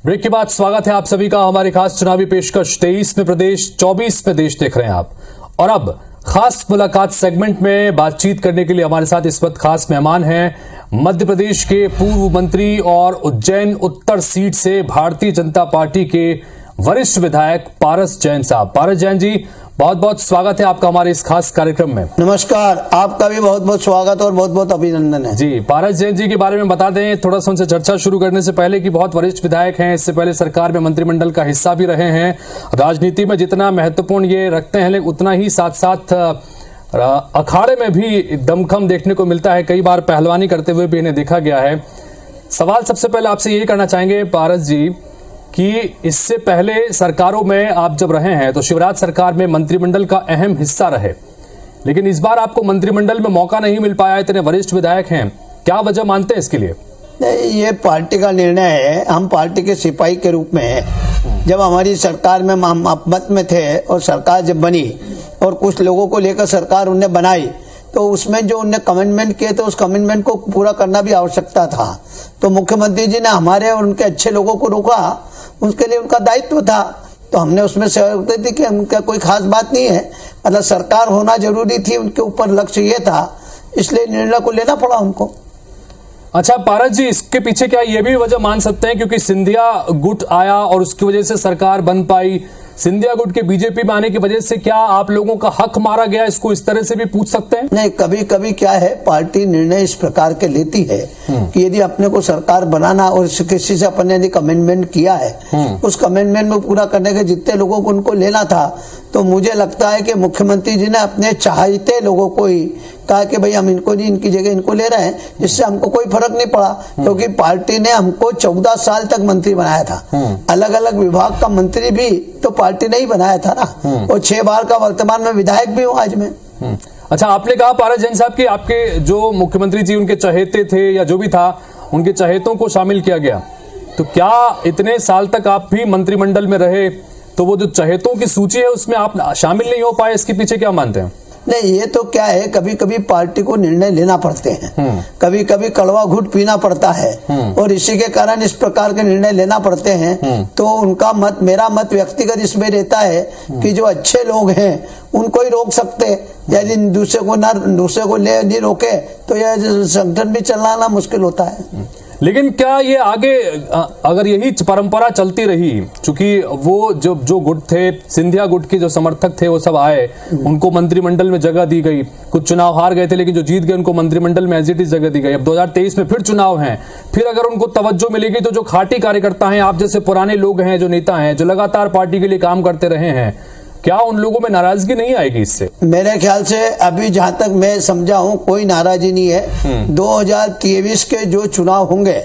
Break के बाद स्वागत है आप सभी का हमारी खास चुनावी पेशकश 23 में प्रदेश 24 में देश देख रहे हैं आप। और अब खास मुलाकात सेगमेंट में बातचीत करने के लिए हमारे साथ इस वक्त खास मेहमान हैं मध्य प्रदेश के पूर्व मंत्री और उज्जैन उत्तर सीट से भारतीय जनता पार्टी के वरिष्ठ विधायक पारस जैन साहब। पारस जैन जी, बहुत बहुत स्वागत है आपका हमारे इस खास कार्यक्रम में। नमस्कार, आपका भी बहुत बहुत स्वागत और बहुत बहुत अभिनंदन है जी। पारस जैन जी के बारे में बता दें थोड़ा सा, उनसे चर्चा शुरू करने से पहले कि बहुत वरिष्ठ विधायक हैं, इससे पहले सरकार में मंत्रिमंडल का हिस्सा भी रहे हैं। राजनीति में जितना महत्वपूर्ण ये रखते हैं, लेकिन उतना ही साथ साथ अखाड़े में भी दमखम देखने को मिलता है। कई बार पहलवानी करते हुए भी इन्हें देखा गया है। सवाल सबसे पहले आपसे यही करना चाहेंगे पारस जी कि इससे पहले सरकारों में आप जब रहे हैं तो शिवराज सरकार में मंत्रिमंडल का अहम हिस्सा रहे, लेकिन इस बार आपको मंत्रिमंडल में मौका नहीं मिल पाया। इतने वरिष्ठ विधायक हैं, क्या वजह मानते हैं इसके लिए? नहीं, ये पार्टी का निर्णय है। हम पार्टी के सिपाही के रूप में हैं। जब हमारी सरकार में हम अपमत में थे और सरकार जब बनी और कुछ लोगों को लेकर सरकार उन्हें बनाई, तो उसमें जो उन्हें कमिटमेंट किए थे उस कमिटमेंट को पूरा करना भी आवश्यकता था। तो मुख्यमंत्री जी ने हमारे और उनके अच्छे लोगों को रोका, उसके लिए उनका दायित्व था। तो हमने उसमें सहयोग दी कि उनका कोई खास बात नहीं है, मतलब सरकार होना जरूरी थी, उनके ऊपर लक्ष्य ये था, इसलिए निर्णय को लेना पड़ा उनको। अच्छा पारस जी, इसके पीछे क्या ये भी वजह मान सकते हैं क्योंकि सिंधिया गुट आया और उसकी वजह से सरकार बन पाई? सिंधिया गुट के बीजेपी में आने की वजह से क्या आप लोगों का हक मारा गया? इसको इस तरह से भी पूछ सकते हैं? नहीं, कभी कभी क्या है, पार्टी निर्णय इस प्रकार के लेती है कि यदि अपने को सरकार बनाना और किसी से अपने ने कमिटमेंट किया है, उस कमिटमेंट में पूरा करने के जितने लोगों को उनको लेना था, तो मुझे लगता है कि मुख्यमंत्री जी ने अपने चाहते लोगों को ही कहा कि भाई हम इनको नहीं, इनकी जगह इनको ले रहे हैं। इससे हमको कोई फर्क नहीं पड़ा, क्योंकि पार्टी ने हमको 14 साल तक मंत्री बनाया था। अलग अलग विभाग का मंत्री भी तो पार्टी ने ही बनाया था ना, और 6 बार का वर्तमान में विधायक भी हूँ आज मैं। अच्छा, आपने कहा पारस जैन साहब कि आपके जो मुख्यमंत्री जी उनके चहेते थे या जो भी था, उनके चहेतों को शामिल किया गया, तो क्या इतने साल तक आप भी मंत्रिमंडल में रहे तो वो जो चहेतों की सूची है उसमें आप शामिल नहीं हो पाए? इसके पीछे क्या मानते हैं? नहीं, ये तो क्या है, कभी कभी पार्टी को निर्णय लेना पड़ते हैं, कभी कभी कड़वा घूंट पीना पड़ता है, और इसी के कारण इस प्रकार के निर्णय लेना पड़ते हैं। तो उनका मत, मेरा मत व्यक्तिगत इसमें रहता है कि जो अच्छे लोग हैं उनको ही रोक सकते, यदि दूसरे को ले नहीं रोके तो यह संगठन भी चलाना मुश्किल होता है। लेकिन क्या ये आगे अगर यही परंपरा चलती रही, चूंकि वो जो गुट थे, सिंधिया गुट के जो समर्थक थे वो सब आए, उनको मंत्रिमंडल में जगह दी गई, कुछ चुनाव हार गए थे लेकिन जो जीत गए उनको मंत्रिमंडल में एज इट इज जगह दी गई। अब 2023 में फिर चुनाव हैं, फिर अगर उनको तवज्जो मिलेगी तो जो खाटी कार्यकर्ता हैं, आप जैसे पुराने लोग हैं, जो नेता हैं, जो लगातार पार्टी के लिए काम करते रहे हैं, क्या उन लोगों में नाराजगी नहीं आएगी इससे? मेरे ख्याल से अभी जहां तक मैं समझा हूं कोई नाराजगी नहीं है। 2023 के जो चुनाव होंगे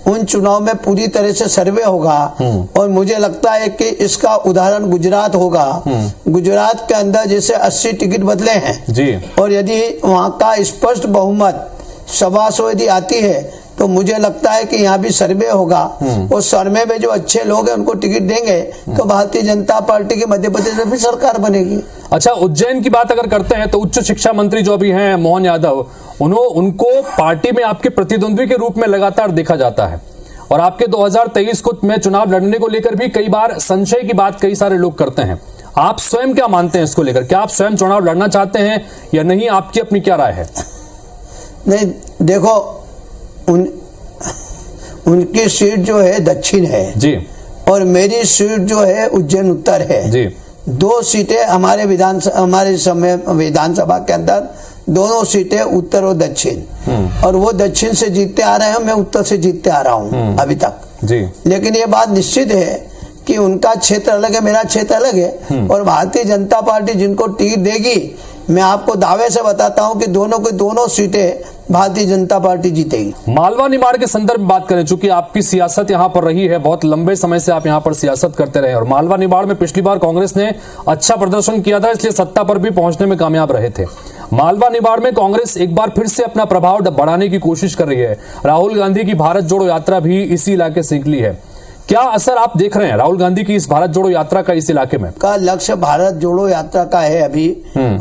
उन चुनाव में पूरी तरह से सर्वे होगा, और मुझे लगता है कि इसका उदाहरण गुजरात होगा। गुजरात के अंदर जैसे 80 टिकट बदले हैं जी, और यदि वहां का स्पष्ट बहुमत 125 यदि आती है तो मुझे लगता है कि यहाँ भी सर्वे होगा, और सर्वे में जो अच्छे लोग हैं उनको टिकट देंगे तो भारतीय जनता पार्टी की मध्य प्रदेश में भी सरकार बनेगी। अच्छा, उज्जैन की बात अगर करते हैं तो उच्च शिक्षा मंत्री जो अभी हैं मोहन यादव, उनको पार्टी में आपके प्रतिद्वंद्वी के रूप में लगातार देखा जाता है, और आपके 2023 में चुनाव लड़ने को लेकर भी कई बार संशय की बात कई सारे लोग करते हैं। आप स्वयं क्या मानते हैं इसको लेकर? क्या आप स्वयं चुनाव लड़ना चाहते हैं या नहीं? आपकी अपनी क्या राय है? नहीं, देखो, उनकी सीट जो है दक्षिण है जी, और मेरी सीट जो है उज्जैन उत्तर है जी। 2 सीटें हमारे विधानसभा के अंदर, दोनों सीटें उत्तर और दक्षिण, और वो दक्षिण से जीतते आ रहे हैं, मैं उत्तर से जीतते आ रहा हूँ अभी तक जी। लेकिन ये बात निश्चित है कि उनका क्षेत्र अलग है, मेरा क्षेत्र अलग है, और भारतीय जनता पार्टी जिनको टिकट देगी, मैं आपको दावे से बताता हूं कि दोनों सीटें भारतीय जनता पार्टी जीतेगी। मालवा निमाड़ के संदर्भ में बात करें, चूंकि आपकी सियासत यहां पर रही है, बहुत लंबे समय से आप यहां पर सियासत करते रहे, और मालवा निमाड़ में पिछली बार कांग्रेस ने अच्छा प्रदर्शन किया था, इसलिए सत्ता पर भी पहुंचने में कामयाब रहे थे। मालवा निमाड़ में कांग्रेस एक बार फिर से अपना प्रभाव बढ़ाने की कोशिश कर रही है। राहुल गांधी की भारत जोड़ो यात्रा भी इसी इलाके से निकली है। क्या असर आप देख रहे हैं राहुल गांधी की इस भारत जोड़ो यात्रा का इस इलाके में? का लक्ष्य भारत जोड़ो यात्रा का है अभी,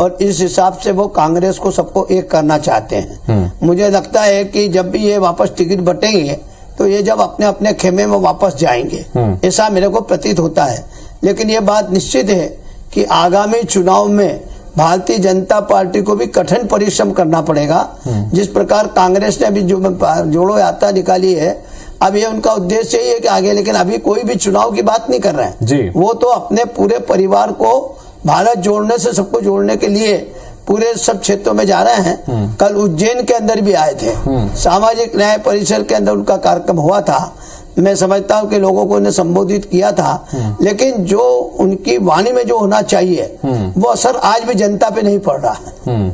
और इस हिसाब से वो कांग्रेस को सबको एक करना चाहते हैं। मुझे लगता है कि जब भी ये वापस टिकट बटेंगे तो तो ये जब अपने अपने खेमे में वापस जाएंगे, ऐसा मेरे को प्रतीत होता है। लेकिन ये बात निश्चित है कि आगामी चुनाव में भारतीय जनता पार्टी को भी कठिन परिश्रम करना पड़ेगा। जिस प्रकार कांग्रेस ने अभी जो जोड़ो यात्रा निकाली है, अब ये उनका उद्देश्य यही है कि आगे, लेकिन अभी कोई भी चुनाव की बात नहीं कर रहे हैं। वो तो अपने पूरे परिवार को भारत जोड़ने से सबको जोड़ने के लिए पूरे सब क्षेत्रों में जा रहे हैं। कल उज्जैन के अंदर भी आए थे, सामाजिक न्याय परिसर के अंदर उनका कार्यक्रम हुआ था। मैं समझता हूँ कि लोगों को उन्हें संबोधित किया था, लेकिन जो उनकी वाणी में जो होना चाहिए वो असर आज भी जनता पे नहीं पड़ रहा है।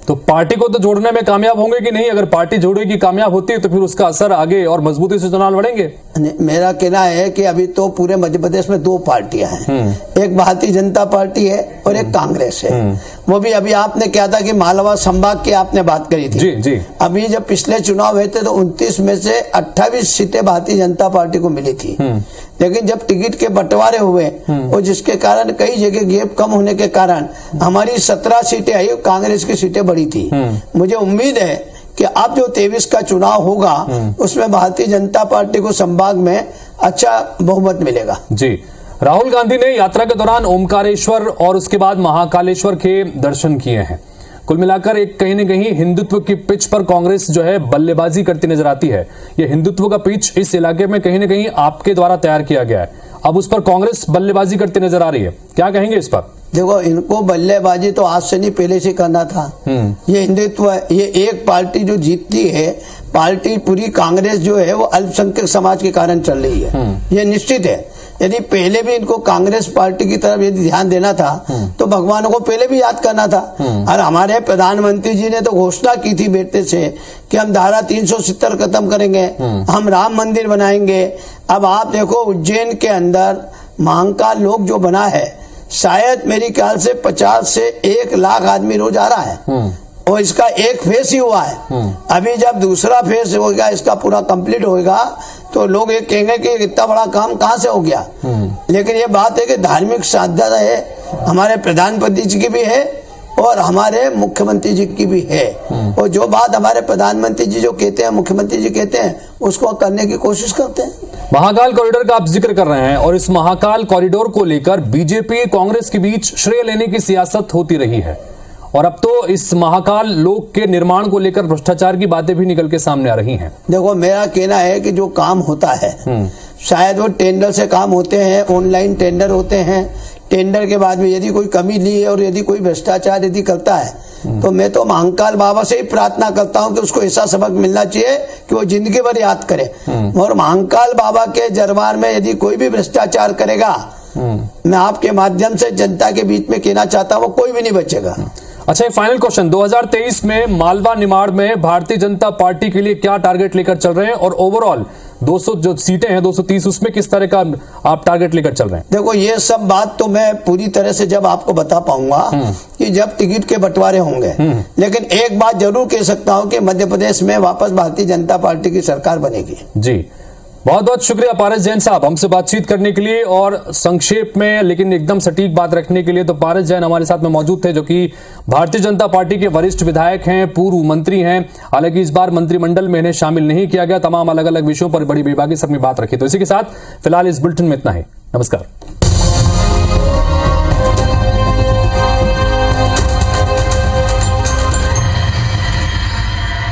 तो पार्टी को तो जोड़ने में कामयाब होंगे कि नहीं? अगर पार्टी जोड़ेगी, कामयाब होती है, तो फिर उसका असर आगे और मजबूती से चुनाव लड़ेंगे। मेरा कहना है कि अभी तो पूरे मध्य प्रदेश में दो पार्टियां हैं, एक भारतीय जनता पार्टी है और एक कांग्रेस है। वो भी अभी आपने क्या था कि मालवा संभाग की आपने बात करी थी। जी। अभी जब पिछले चुनाव हुए थे तो 29 में से 28 सीटें भारतीय जनता पार्टी को मिली थी, लेकिन जब टिकट के बंटवारे हुए और जिसके कारण कई जगह गैप कम होने के कारण हमारी 17 सीटें आई, कांग्रेस की सीटें बढ़ी थी। मुझे उम्मीद है कि अब जो 23 का चुनाव होगा उसमें भारतीय जनता पार्टी को संभाग में अच्छा बहुमत मिलेगा। जी। राहुल गांधी ने यात्रा के दौरान ओमकारेश्वर और उसके बाद महाकालेश्वर के दर्शन किए हैं। कुल मिलाकर एक कहीं न कहीं हिंदुत्व की पिच पर कांग्रेस जो है बल्लेबाजी करती नजर आती है। यह हिंदुत्व का पिच इस इलाके में कहीं न कहीं आपके द्वारा तैयार किया गया है, अब उस पर कांग्रेस बल्लेबाजी करती नजर आ रही है, क्या कहेंगे इस पर? देखो, इनको बल्लेबाजी तो आज से नहीं पहले से करना था। ये हिंदुत्व, ये एक पार्टी जो जीतती है, पार्टी पूरी कांग्रेस जो है वो अल्पसंख्यक समाज के कारण चल रही है, ये निश्चित है। यदि पहले भी इनको कांग्रेस पार्टी की तरफ यदि ध्यान देना था तो भगवानों को पहले भी याद करना था। और हमारे प्रधानमंत्री जी ने तो घोषणा की थी बेटे से कि हम धारा 370 खत्म करेंगे, हम राम मंदिर बनाएंगे। अब आप देखो उज्जैन के अंदर महाकाल लोक जो बना है, शायद मेरी ख्याल से 50 से 1 लाख आदमी रोज आ रहा है और इसका एक फेस ही हुआ है। अभी जब दूसरा फेस होगा, इसका पूरा कंप्लीट होगा, तो लोग ये कहेंगे कि इतना बड़ा काम कहाँ से हो गया। लेकिन ये बात है कि धार्मिक श्रद्धा है, हमारे प्रधानमंत्री जी की भी है और हमारे मुख्यमंत्री जी की भी है। और जो बात हमारे प्रधानमंत्री जी जो कहते हैं, मुख्यमंत्री जी कहते हैं, उसको करने की कोशिश करते हैं। महाकाल कॉरिडोर का आप जिक्र कर रहे हैं और इस महाकाल कॉरिडोर को लेकर बीजेपी कांग्रेस के बीच श्रेय लेने की सियासत होती रही है और अब तो इस महाकाल लोक के निर्माण को लेकर भ्रष्टाचार की बातें भी निकल के सामने आ रही हैं। देखो, मेरा कहना है कि जो काम होता है शायद वो टेंडर से काम होते हैं, ऑनलाइन टेंडर होते हैं। टेंडर के बाद में यदि कोई कमी ली है और यदि कोई भ्रष्टाचार यदि करता है तो मैं तो महाकाल बाबा से ही प्रार्थना करता हूं कि उसको ऐसा सबक मिलना चाहिए कि वो जिंदगी भर याद करे। और महाकाल बाबा के दरबार में यदि कोई भी भ्रष्टाचार करेगा, मैं आपके माध्यम से जनता के बीच में कहना चाहता हूँ, वो कोई भी नहीं बचेगा। अच्छा, फाइनल क्वेश्चन, 2023 में मालवा निमाड़ में भारतीय जनता पार्टी के लिए क्या टारगेट लेकर चल रहे हैं और ओवरऑल 200 जो सीटें हैं 230 उसमें किस तरह का आप टारगेट लेकर चल रहे हैं? देखो, ये सब बात तो मैं पूरी तरह से जब आपको बता पाऊंगा कि जब टिकट के बंटवारे होंगे। लेकिन एक बात जरूर कह सकता हूं कि मध्य प्रदेश में वापस भारतीय जनता पार्टी की सरकार बनेगी। जी, बहुत बहुत शुक्रिया पारस जैन साहब हमसे बातचीत करने के लिए और संक्षेप में लेकिन एकदम सटीक बात रखने के लिए। तो पारस जैन हमारे साथ में मौजूद थे, जो कि भारतीय जनता पार्टी के वरिष्ठ विधायक हैं, पूर्व मंत्री हैं। हालांकि इस बार मंत्रिमंडल में इन्हें शामिल नहीं किया गया, तमाम अलग अलग विषयों पर बड़ी बेबाकी से अपनी बात रखी। तो इसी के साथ फिलहाल इस बुलेटिन में इतना ही। नमस्कार।